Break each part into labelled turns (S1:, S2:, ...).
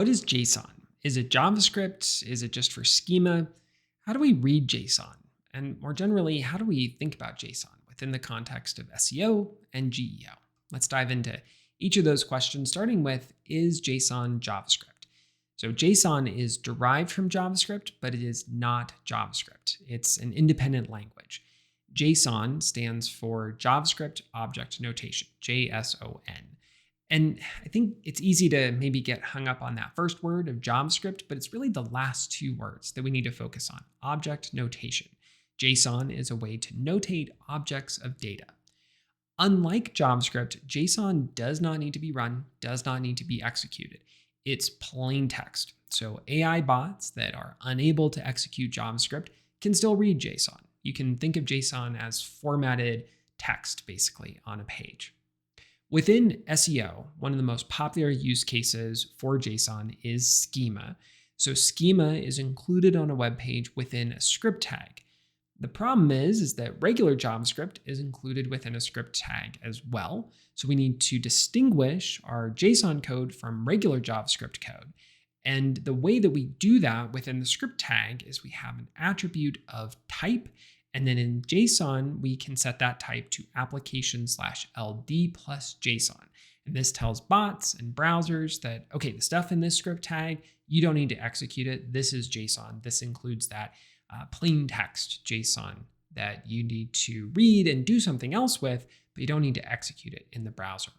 S1: What is JSON? Is it JavaScript? Is it just for schema? How do we read JSON? And more generally, how do we think about JSON within the context of SEO and GEO? Let's dive into each of those questions, starting with, is JSON JavaScript? So JSON is derived from JavaScript, but it is not JavaScript. It's an independent language. JSON stands for JavaScript Object Notation, JSON. And I think it's easy to maybe get hung up on that first word of JavaScript, but it's really the last two words that we need to focus on, object notation. JSON is a way to notate objects of data. Unlike JavaScript, JSON does not need to be run, does not need to be executed. It's plain text. So AI bots that are unable to execute JavaScript can still read JSON. You can think of JSON as formatted text, basically, on a page. Within SEO, one of the most popular use cases for JSON is schema. So schema is included on a web page within a script tag. The problem is that regular JavaScript is included within a script tag as well. So we need to distinguish our JSON code from regular JavaScript code. And the way that we do that within the script tag is we have an attribute of type. And then in JSON, we can set that type to application/LD plus JSON. And this tells bots and browsers that, okay, the stuff in this script tag, you don't need to execute it. This is JSON. This includes that plain text JSON that you need to read and do something else with, but you don't need to execute it in the browser.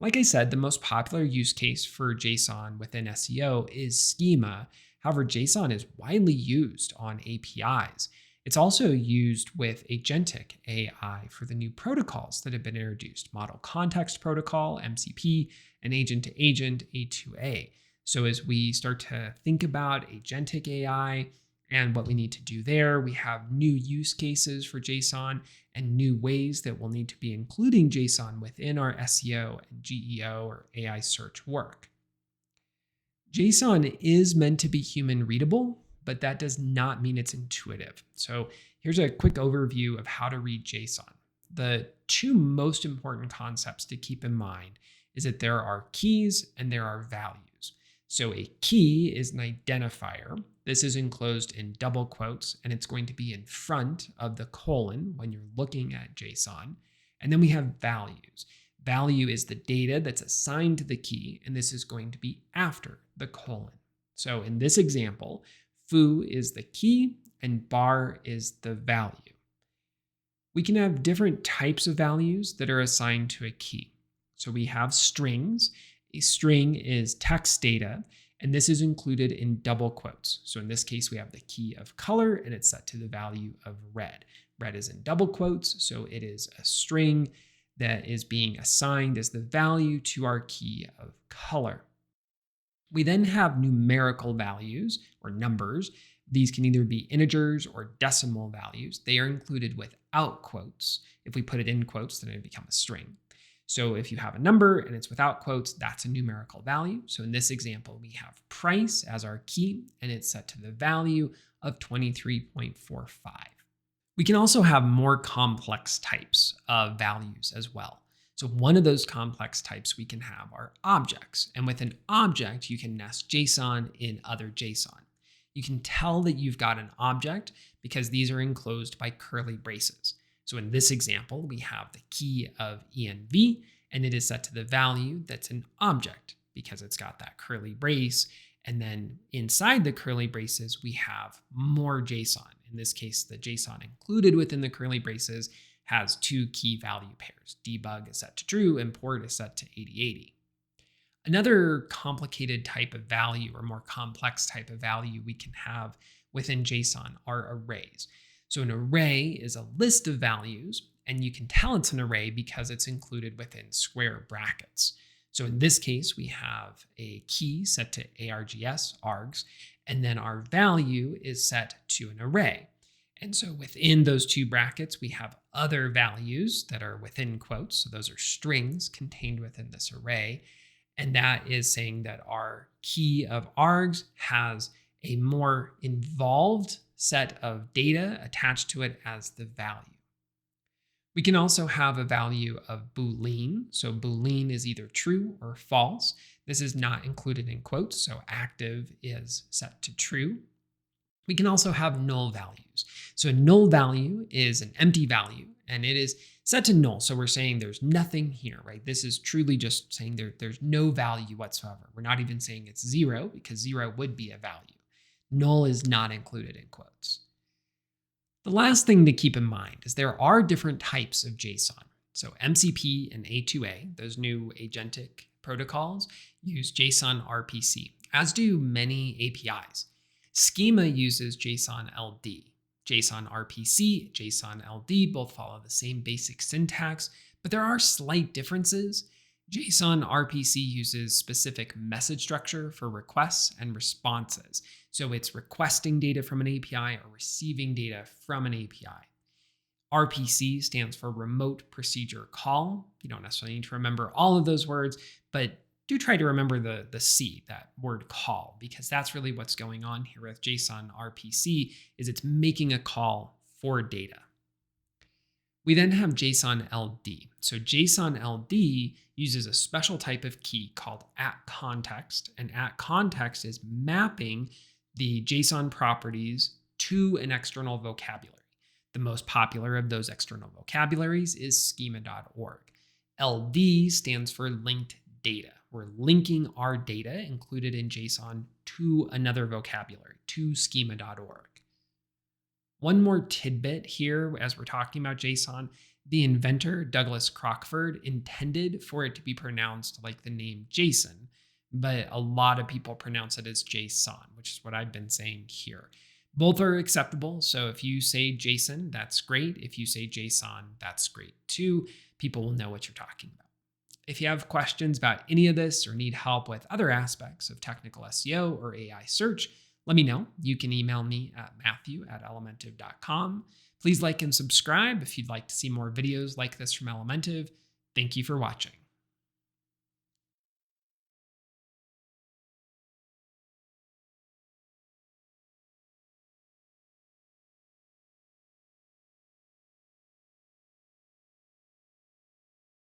S1: Like I said, the most popular use case for JSON within SEO is schema. However, JSON is widely used on APIs. It's also used with agentic AI for the new protocols that have been introduced, Model Context Protocol, MCP, and agent-to-agent A2A. So as we start to think about agentic AI and what we need to do there, we have new use cases for JSON and new ways that we'll need to be including JSON within our SEO and GEO or AI search work. JSON is meant to be human readable, but that does not mean it's intuitive. So here's a quick overview of how to read JSON. The two most important concepts to keep in mind is that there are keys and there are values. So a key is an identifier. This is enclosed in double quotes, and it's going to be in front of the colon when you're looking at JSON. And then we have values. Value is the data that's assigned to the key, and this is going to be after the colon. So in this example, foo is the key and bar is the value. We can have different types of values that are assigned to a key. So we have strings. A string is text data, and this is included in double quotes. So in this case, we have the key of color, and it's set to the value of red. Red is in double quotes, so it is a string that is being assigned as the value to our key of color. We then have numerical values or numbers. These can either be integers or decimal values. They are included without quotes. If we put it in quotes, then it becomes a string. So if you have a number and it's without quotes, that's a numerical value. So in this example, we have price as our key, and it's set to the value of 23.45. We can also have more complex types of values as well. So one of those complex types we can have are objects. And with an object, you can nest JSON in other JSON. You can tell that you've got an object because these are enclosed by curly braces. So in this example, we have the key of env, and it is set to the value that's an object because it's got that curly brace. And then inside the curly braces, we have more JSON. In this case, the JSON included within the curly braces has two key value pairs. Debug is set to true, import is set to 8080. Another complicated type of value or more complex type of value we can have within JSON are arrays. So an array is a list of values, and you can tell it's an array because it's included within square brackets. So in this case, we have a key set to args, and then our value is set to an array. And so within those two brackets, we have other values that are within quotes. So those are strings contained within this array. And that is saying that our key of args has a more involved set of data attached to it as the value. We can also have a value of Boolean. So Boolean is either true or false. This is not included in quotes, so active is set to true. We can also have null values. So a null value is an empty value, and it is set to null. So we're saying there's nothing here, right? This is truly just saying there's no value whatsoever. We're not even saying it's 0 because 0 would be a value. Null is not included in quotes. The last thing to keep in mind is there are different types of JSON. So MCP and A2A, those new agentic protocols, use JSON RPC, as do many APIs. Schema uses JSON-LD. JSON RPC, JSON-LD both follow the same basic syntax, but there are slight differences. JSON RPC uses specific message structure for requests and responses. So it's requesting data from an API or receiving data from an API. RPC stands for Remote Procedure Call. You don't necessarily need to remember all of those words, but do try to remember the C, that word call, because that's really what's going on here with JSON RPC, is it's making a call for data. We then have JSON-LD. So JSON-LD uses a special type of key called @context, and @context is mapping the JSON properties to an external vocabulary. The most popular of those external vocabularies is schema.org. LD stands for linked data. We're linking our data included in JSON to another vocabulary, to schema.org. One more tidbit here as we're talking about JSON. The inventor, Douglas Crockford, intended for it to be pronounced like the name Jason, but a lot of people pronounce it as JSON, which is what I've been saying here. Both are acceptable. So if you say Jason, that's great. If you say JSON, that's great too. People will know what you're talking about. If you have questions about any of this or need help with other aspects of technical SEO or AI search, let me know. You can email me at matthew@elementive.com. Please like and subscribe if you'd like to see more videos like this from Elementive. Thank you for watching.